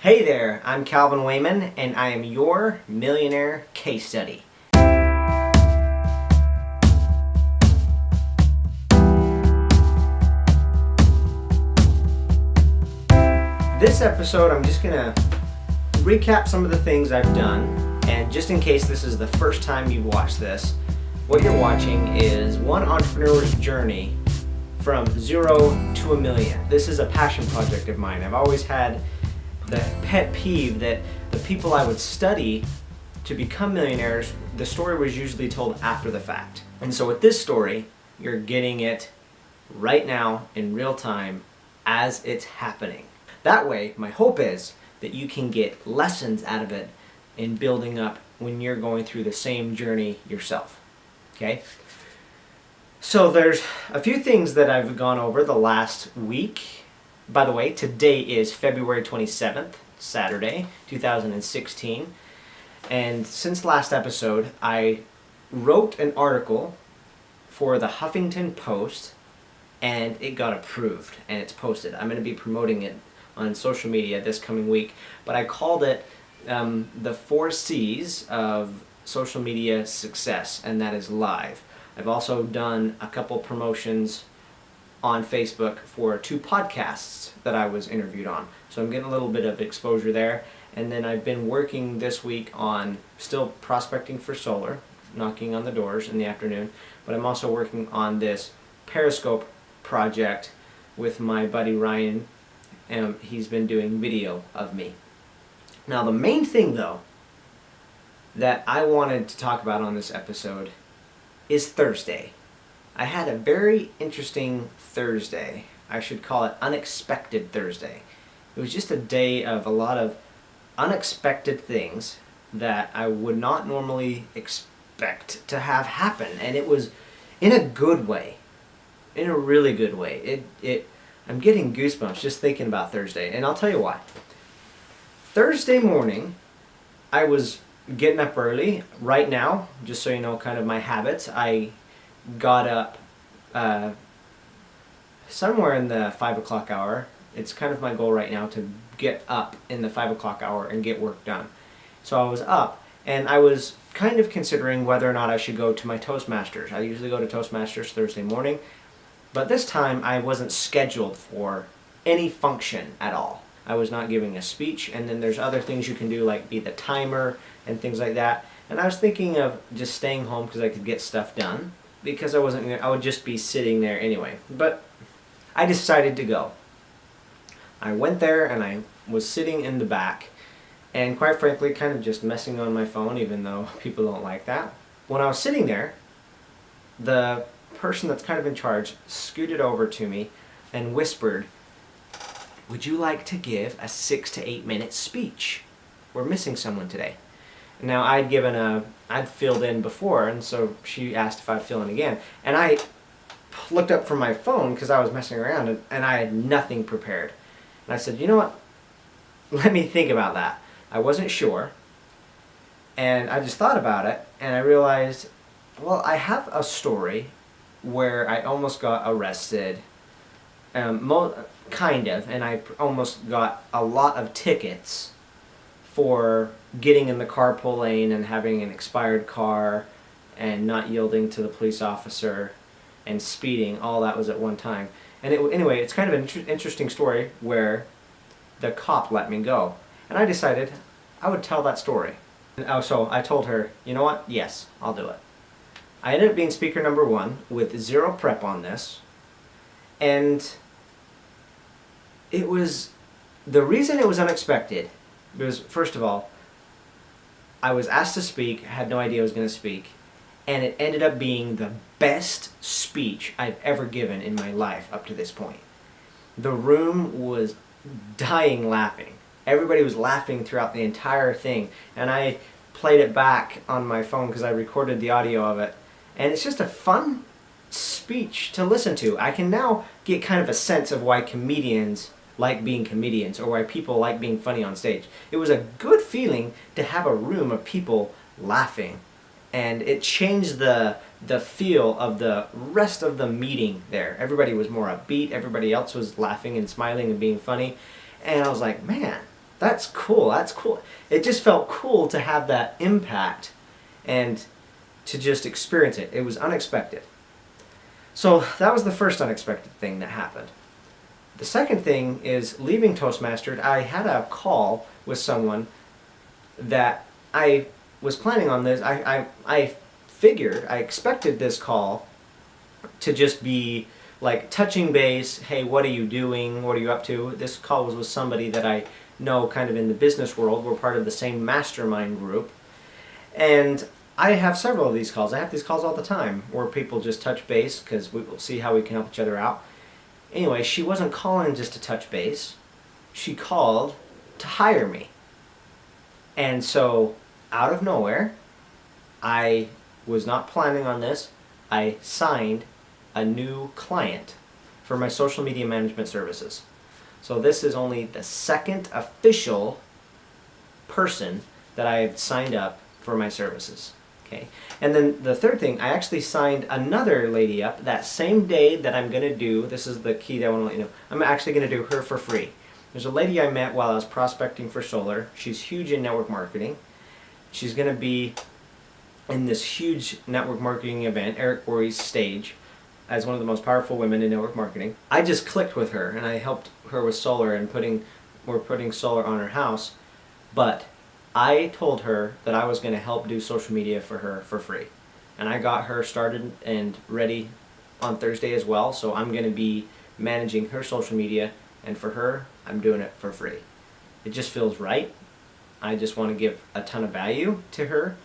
Hey there, I'm Calvin Wayman, and I am your Millionaire Case Study. This episode, I'm just going to recap some of the things I've done, and just in case this is the first time you've watched this, what you're watching is one entrepreneur's journey from 0 to $1 million. This is a passion project of mine. I've always had the pet peeve that the people I would study to become millionaires, the story was usually told after the fact. And so with this story, you're getting it right now in real time as it's happening. That way, my hope is that you can get lessons out of it in building up when you're going through the same journey yourself. Okay? So there's a few things that I've gone over the last week. By the way, today is February 27th, Saturday, 2016. And since last episode, I wrote an article for the Huffington Post, and it got approved, and it's posted. I'm going to be promoting it on social media this coming week, but I called it the 4 C's of social media success, and that is live. I've also done a couple promotions on Facebook for 2 podcasts that I was interviewed on. So I'm getting a little bit of exposure there. And then I've been working this week on still prospecting for solar, knocking on the doors in the afternoon. But I'm also working on this Periscope project with my buddy Ryan. And he's been doing video of me. Now the main thing though that I wanted to talk about on this episode is Thursday. I had a very interesting Thursday. I should call it unexpected Thursday. It was just a day of a lot of unexpected things that I would not normally expect to have happen. And it was in a good way. In a really good way. I'm getting goosebumps just thinking about Thursday. And I'll tell you why. Thursday morning, I was getting up early. Right now, just so you know kind of my habits, I got up somewhere in the 5 o'clock hour. It's kind of my goal right now to get up in the 5 o'clock hour and get work done. So I was up, and I was kind of considering whether or not I should go to my Toastmasters. I usually go to Toastmasters Thursday morning, but this time I wasn't scheduled for any function at all. I was not giving a speech, and then there's other things you can do like be the timer and things like that. And I was thinking of just staying home because I could get stuff done, because I would just be sitting there anyway. But I decided to go. I went there and I was sitting in the back, and quite frankly kind of just messing on my phone, even though people don't like that. When I was sitting there, the person that's kind of in charge scooted over to me and whispered, "Would you like to give a 6 to 8 minute speech? We're missing someone today." Now I'd filled in before, and so she asked if I'd fill in again. And I looked up from my phone because I was messing around, and I had nothing prepared. And I said, you know what, let me think about that. I wasn't sure, and I just thought about it, and I realized, well, I have a story where I almost got arrested, kind of, and I almost got a lot of tickets for getting in the carpool lane and having an expired car and not yielding to the police officer and speeding. All that was at one time. And anyway, it's kind of an interesting story where the cop let me go. And I decided I would tell that story. And so I told her, you know what? Yes, I'll do it. I ended up being speaker number 1 with 0 prep on this. And it was, the reason it was unexpected because, first of all, I was asked to speak, had no idea I was going to speak, and it ended up being the best speech I've ever given in my life up to this point. The room was dying laughing. Everybody was laughing throughout the entire thing, and I played it back on my phone because I recorded the audio of it, and it's just a fun speech to listen to. I can now get kind of a sense of why comedians like being comedians, or why people like being funny on stage. It was a good feeling to have a room of people laughing, and it changed the feel of the rest of the meeting there. Everybody was more upbeat, everybody else was laughing and smiling and being funny, and I was like, man, That's cool. That's cool. It just felt cool to have that impact and to just experience it. It was unexpected. So that was the first unexpected thing that happened. The second thing is leaving Toastmasters, I had a call with someone that I was planning on this. I figured, I expected this call to just be like touching base. Hey, what are you doing? What are you up to? This call was with somebody that I know kind of in the business world. We're part of the same mastermind group. And I have several of these calls. I have these calls all the time where people just touch base because we will see how we can help each other out. Anyway, she wasn't calling just to touch base. She called to hire me. And so, out of nowhere, I was not planning on this. I signed a new client for my social media management services. So this is only the second official person that I have signed up for my services. Okay. And then the third thing, I actually signed another lady up that same day that I'm going to do, this is the key that I want to let you know, I'm actually going to do her for free. There's a lady I met while I was prospecting for solar. She's huge in network marketing. She's going to be in this huge network marketing event, Eric Worre's stage, as one of the most powerful women in network marketing. I just clicked with her and I helped her with solar and we're putting solar on her house, but I told her that I was going to help do social media for her for free. And I got her started and ready on Thursday as well, so I'm going to be managing her social media, and for her, I'm doing it for free. It just feels right. I just want to give a ton of value to her,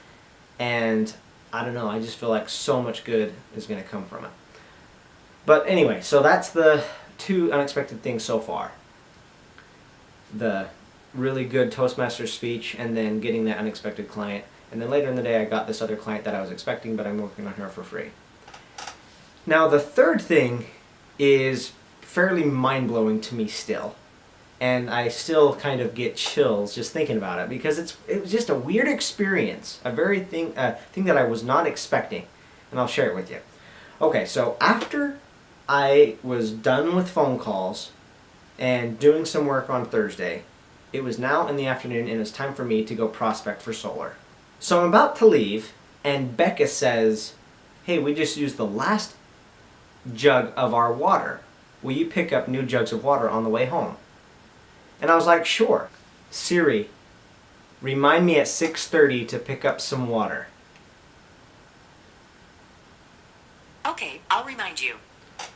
and I don't know, I just feel like so much good is going to come from it. But anyway, so that's the two unexpected things so far. The really good Toastmasters speech, and then getting that unexpected client. And then later in the day I got this other client that I was expecting, but I'm working on her for free. Now the third thing is fairly mind-blowing to me still. And I still kind of get chills just thinking about it, because it was just a weird experience, a thing that I was not expecting. And I'll share it with you. Okay, so after I was done with phone calls and doing some work on Thursday, it was now in the afternoon and it's time for me to go prospect for solar. So I'm about to leave and Becca says, hey, we just used the last jug of our water. Will you pick up new jugs of water on the way home? And I was like, sure. Siri, remind me at 6:30 to pick up some water. Okay, I'll remind you.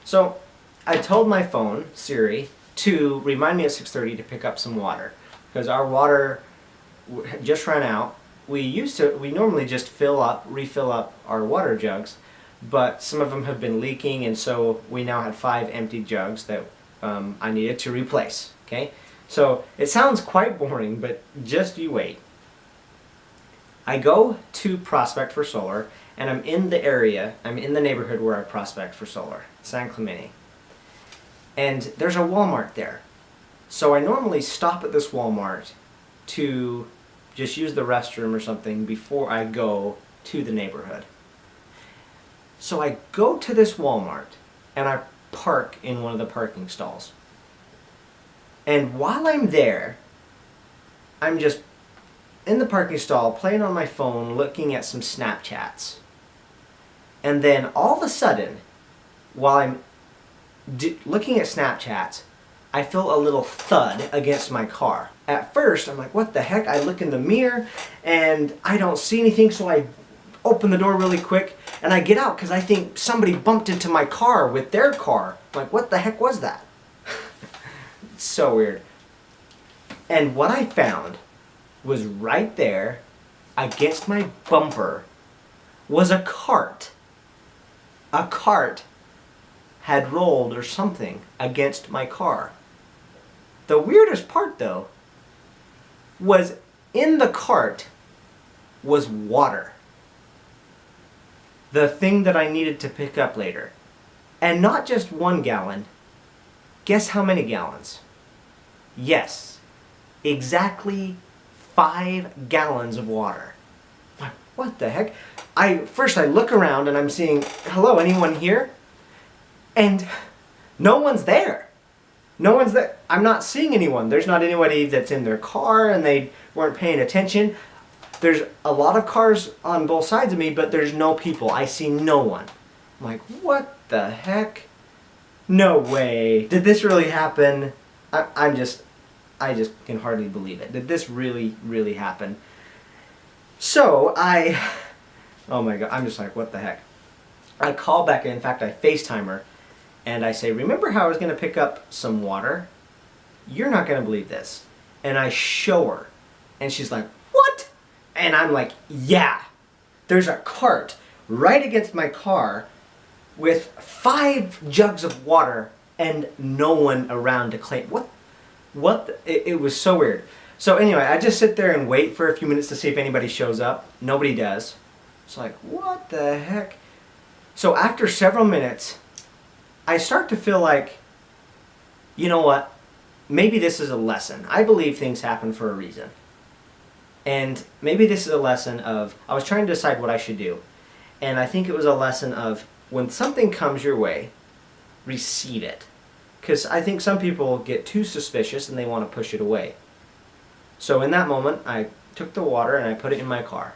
So I told my phone, Siri, to remind me at 6:30 to pick up some water, because our water just ran out. We normally just refill up our water jugs, but some of them have been leaking, and so we now had 5 empty jugs that I needed to replace. Okay, so it sounds quite boring, but just you wait. I go to prospect for solar, and I'm in the neighborhood where I prospect for solar, San Clemente. And there's a Walmart there. So I normally stop at this Walmart to just use the restroom or something before I go to the neighborhood. So I go to this Walmart and I park in one of the parking stalls. And while I'm there, I'm just in the parking stall playing on my phone, looking at some Snapchats. And then all of a sudden, while I'm looking at Snapchats, I feel a little thud against my car. At first, I'm like, what the heck? I look in the mirror and I don't see anything, so I open the door really quick and I get out because I think somebody bumped into my car with their car. I'm like, what the heck was that? It's so weird. And what I found was right there against my bumper was a cart. A cart had rolled or something against my car. The weirdest part though was in the cart was water. The thing that I needed to pick up later. And not just 1 gallon. Guess how many gallons? Yes, exactly 5 gallons of water. What the heck? First I look around and I'm seeing, hello, anyone here? And no one's there. No one's there. I'm not seeing anyone. There's not anybody that's in their car and they weren't paying attention. There's a lot of cars on both sides of me, but there's no people. I see no one. I'm like, what the heck? No way. Did this really happen? I just can hardly believe it. Did this really, really happen? So oh my God, I'm just like, what the heck? I call Becca, in fact I FaceTime her, and I say, remember how I was going to pick up some water? You're not going to believe this. And I show her, and she's like, what? And I'm like, yeah, there's a cart right against my car with 5 jugs of water and no one around to claim. It was so weird. So anyway, I just sit there and wait for a few minutes to see if anybody shows up. Nobody does. It's like, what the heck? So after several minutes, I start to feel like, you know what? Maybe this is a lesson. I believe things happen for a reason. And maybe this is a lesson of, I was trying to decide what I should do. And I think it was a lesson of, when something comes your way, receive it. Because I think some people get too suspicious and they want to push it away. So in that moment, I took the water and I put it in my car.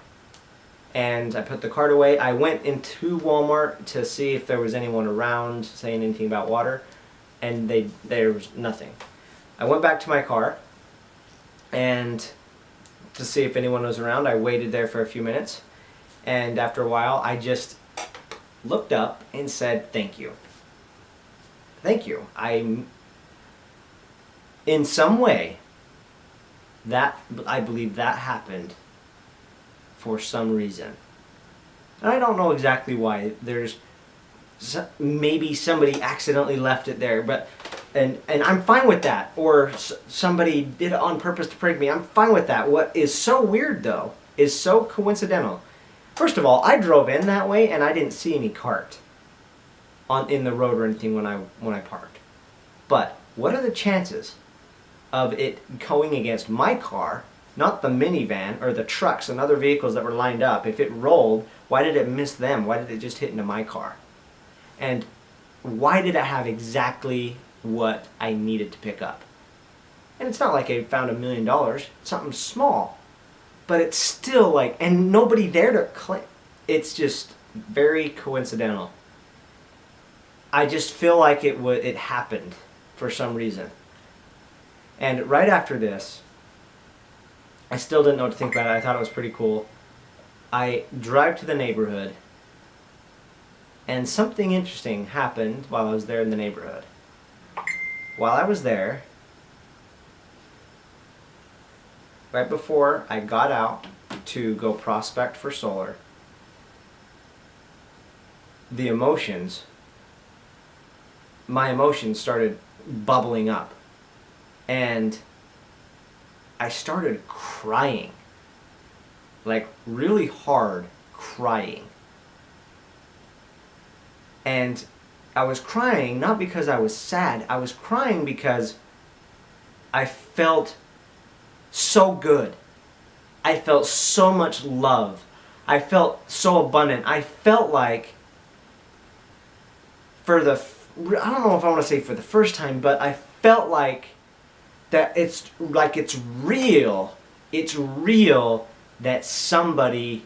And I put the cart away. I went into Walmart to see if there was anyone around saying anything about water. And there was nothing. I went back to my car and to see if anyone was around. I waited there for a few minutes. And after a while, I just looked up and said, thank you. Thank you. In some way, I believe that happened for some reason. And I don't know exactly why. Maybe somebody accidentally left it there, but and I'm fine with that. Or somebody did it on purpose to prank me. I'm fine with that. What is so weird though is so coincidental. First of all, I drove in that way and I didn't see any cart in the road or anything when I parked. But what are the chances of it going against my car, not the minivan or the trucks and other vehicles that were lined up? If it rolled, why did it miss them? Why did it just hit into my car? And why did it have exactly what I needed to pick up? And it's not like I found $1 million. It's something small. But it's still like, and nobody there to claim. It's just very coincidental. I just feel like it happened for some reason. And right after this, I still didn't know what to think about it. I thought it was pretty cool. I drive to the neighborhood, and something interesting happened while I was there in the neighborhood. While I was there, right before I got out to go prospect for solar, my emotions started bubbling up. And I started crying. Like really hard crying. And I was crying not because I was sad. I was crying because I felt so good. I felt so much love. I felt so abundant. I felt like I don't know if I want to say for the first time, but I felt like that it's real. It's real that the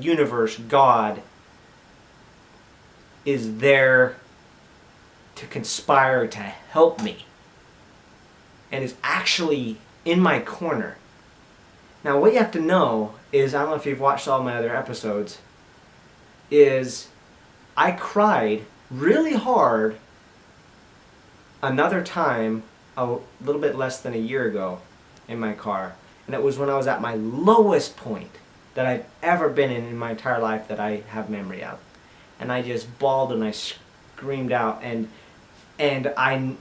universe, God, is there to conspire to help me. And is actually in my corner. Now what you have to know is, I don't know if you've watched all my other episodes, is I cried really hard another time a little bit less than a year ago in my car. And it was when I was at my lowest point that I've ever been in my entire life that I have memory of. And I just bawled and I screamed out, and I,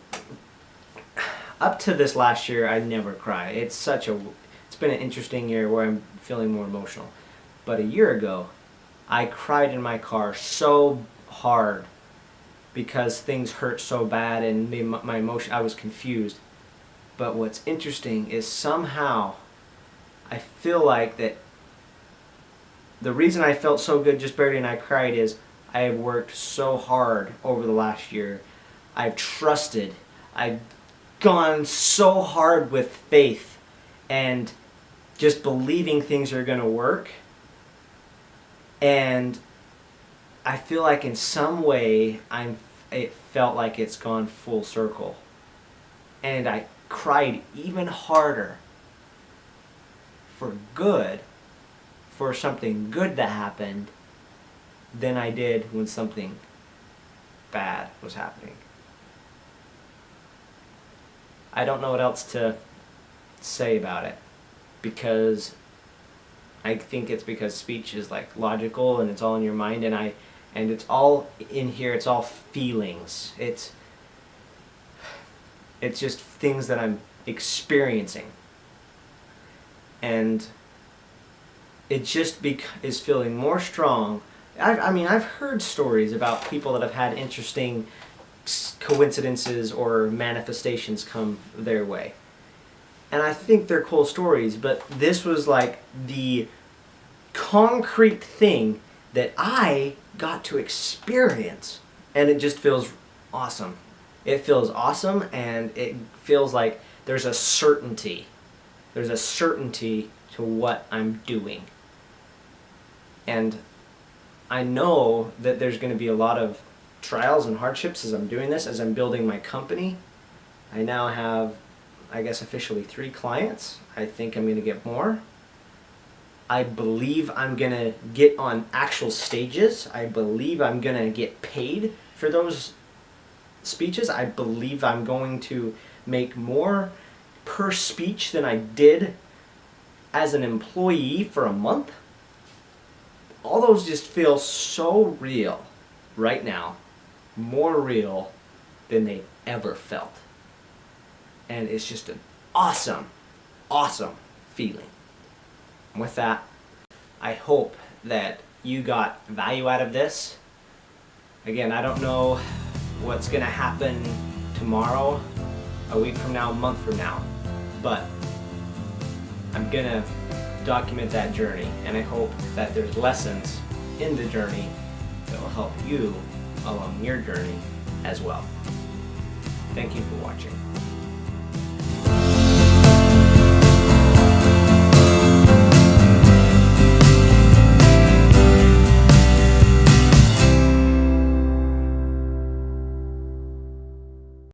up to this last year, I never cry. It's been an interesting year where I'm feeling more emotional. But a year ago, I cried in my car so hard because things hurt so bad and my emotion, I was confused. But what's interesting is somehow I feel like that the reason I felt so good just barely and I cried is I have worked so hard over the last year. I've trusted. I've gone so hard with faith and just believing things are going to work. And I feel like in some way it felt like it's gone full circle. And I cried even harder for something good that happened than I did when something bad was happening. I don't know what else to say about it, because I think it's because speech is like logical and it's all in your mind, and it's all in here, it's all feelings. It's just things that I'm experiencing. And it just is feeling more strong. I've heard stories about people that have had interesting coincidences or manifestations come their way. And I think they're cool stories, but this was like the concrete thing that I got to experience. And it just feels awesome. It feels awesome, and it feels like there's a certainty. There's a certainty to what I'm doing. And I know that there's going to be a lot of trials and hardships as I'm doing this, as I'm building my company. I now have, I guess, officially 3 clients. I think I'm going to get more. I believe I'm going to get on actual stages. I believe I'm going to get paid for those speeches. I believe I'm going to make more per speech than I did as an employee for a month. All those just feel so real right now, more real than they've ever felt. And it's just an awesome, awesome feeling. And with that, I hope that you got value out of this. Again, I don't know what's going to happen tomorrow, a week from now, a month from now, but I'm going to document that journey, and I hope that there's lessons in the journey that will help you along your journey as well. Thank you for watching.